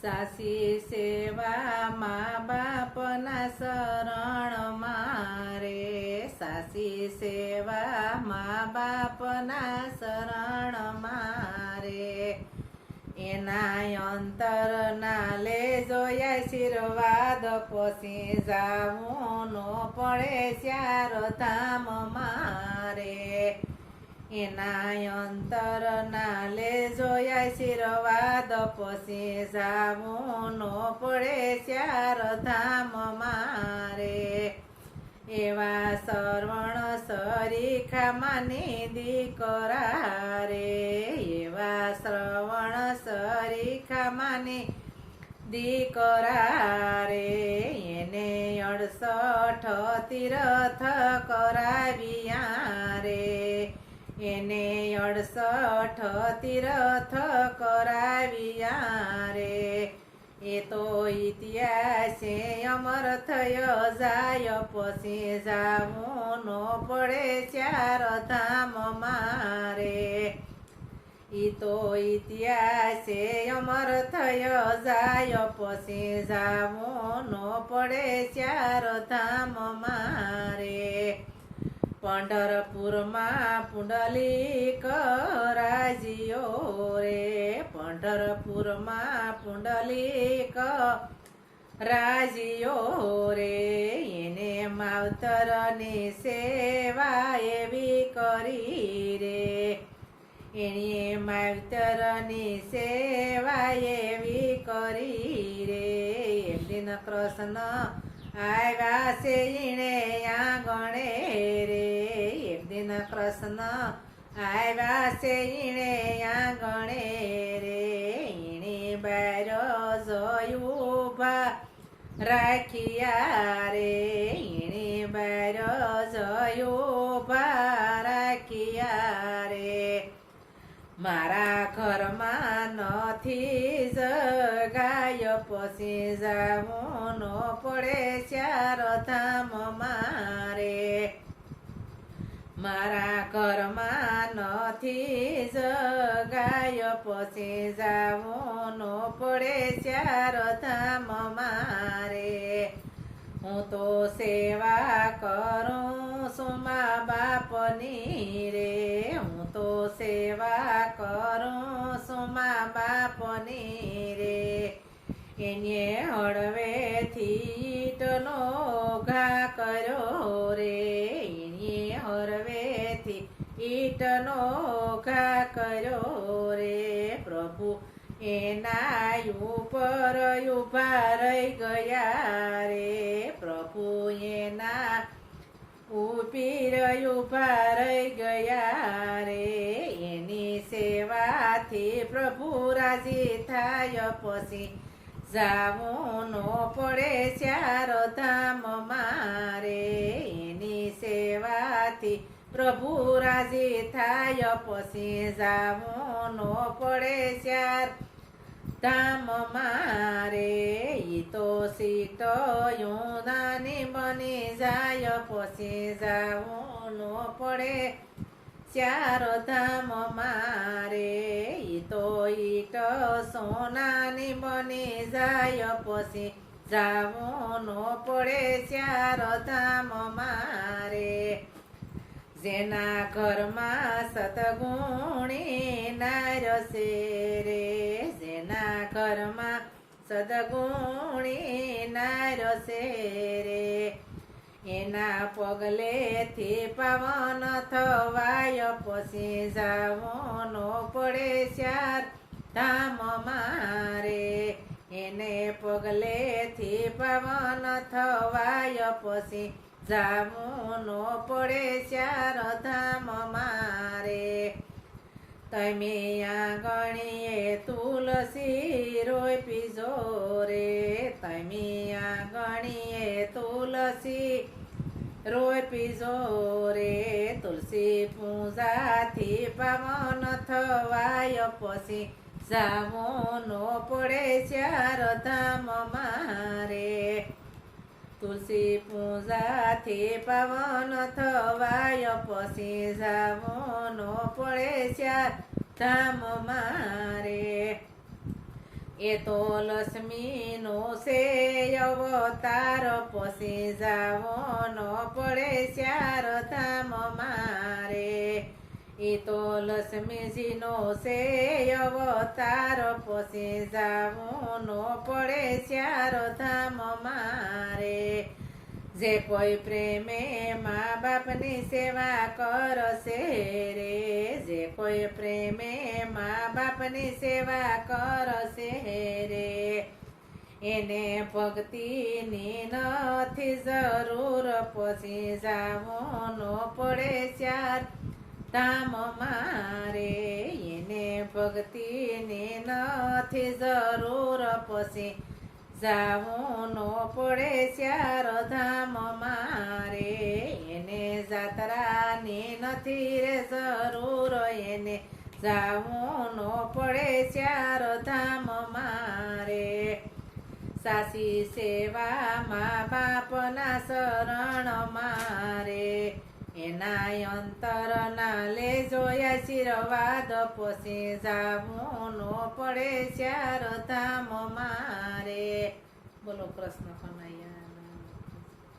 સાસી સેવા મા બાપના શરણમાં રે, સાસી સેવા મા બાપના શરણમાં રે, એના અંતરના લેજો આશીર્વાદ, પછી જાવું નો પડે ચારધામ મારે, એના અંતરના લેજો આશીર્વાદ, પછી જાવું નો પડે ચારધામ મારે, એવા શ્રવણ સરીખા માની દીકરા રે, એવા શ્રવણ સરીખા માની દીકરા રે, એને 68 તીર્થ કરાવ્યા રે, એને 68 તીર્થ કરાવ્યા રે, એ તો ઇતિહાસે અમર થયો જાય, પછી જાવું નો પડે ચારધામ મારે, ઈ તો ઇતિહાસે અમર થયો જાય, પછી જાવું નો પડે ચારધામ મારે, પંઢરપુરમાં પુંડલીક રાજીયો રે, પંઢરપુરમાં પુંડલીક રાજીયો રે, એને માવતરની સેવા એવી કરી રે, એણે માવતરની સેવા એવી કરી રે, એક દિન કૃષ્ણ આવ્યા છે ઈણે આંગણે રે, એક દિન કૃષ્ણ આવ્યા છે ઈણે આંગણે રે, ઈણે બાર જોયું ઊભા રાખ્યા રે, ઈણે બાર જોયું ઊભા રાખ્યા રે, મારા ઘરમાં નથી જગાય, પછી જાવું નો પડે ચારધામ મારે, મારા ઘરમાં નથી જગાય, પછી જાવું નો પડે ચારધામ મારે, હું તો સેવા કરું છું મા બાપની રે, હું તો સેવા કરું છું મા બાપની રે, એને હળવેથી ઈંટનો ઘા કર્યો રે, એને હળવેથી ઈંટનો ઘા કર્યો રે, પ્રભુ એના ઉપર ઊભા રહી ગયા રે, પ્રભુ એના ઉપર ઊભા રહી ગયા રે, એની સેવાથી પ્રભુ રાજી થાય, પછી જાવું નો પડે ચારધામ મારે, એની સેવાથી પ્રભુ રાજી થાય, પછી જાવું નો પડે ચારધામ મારે, ઈ તો સીટો યુનાની બની જાય, પછી જાવું નો પડે ચારધામ મારે, ઈ તો ઈટ સોનાની બની જાય, પછી જાવું નો પડે ચારધામ મારે, જેના ઘરમાં સદગુણી નાર છે રે, જેના ઘરમાં સદગુણી નાર છે રે, એના પગલેથી પાવન થવાય, પછી જાવું નો પડે ચારધામ મારે, એને પગલેથી પાવન થવાય, પછી જાવું નો પડે ચારધામ મારે, તમે આંગણીએ તુલસી રોપીજો રે, તમે આંગણીએ તુલસી રોપીજો રે, તુલસી પૂજાથી પાવન થવાય, પછી જાવું નો પડે ચારધામ મારે, તુલસી પૂજાથી પાવન થવાય, પછી જાવું નો પડે ચારધામ મારે, એ તો લક્ષ્મીનો છે અવતાર પછી જાવોનો પડે ચાર ધામ મારે એ તો લક્ષ્મીજીનો છે અવતાર પછી જાવોનો પડે ચાર ધામ મારે જે કોઈ પ્રેમે મા બાપની સેવા કરશે રે જે કોઈ પ્રેમે મા બાપની સેવા કરશે રે એને ભક્તિની નથી જરૂર પછી જાવોનો પડે ચાર ધામ મારે એને ભક્તિની નથી જરૂર પછી જાવોનો પડે ચાર ધામ મારે એને જાત્રાની નથી રે જરૂર એને જાવોનો પડે ચાર ધામ મારે સાસી સેવા મા બાપના શરણ મારે એના અંતરના લેજો આશીર્વાદ પછી જાવોનો પડે ચાર ધામ મારે બોલો કૃષ્ણ કનૈયા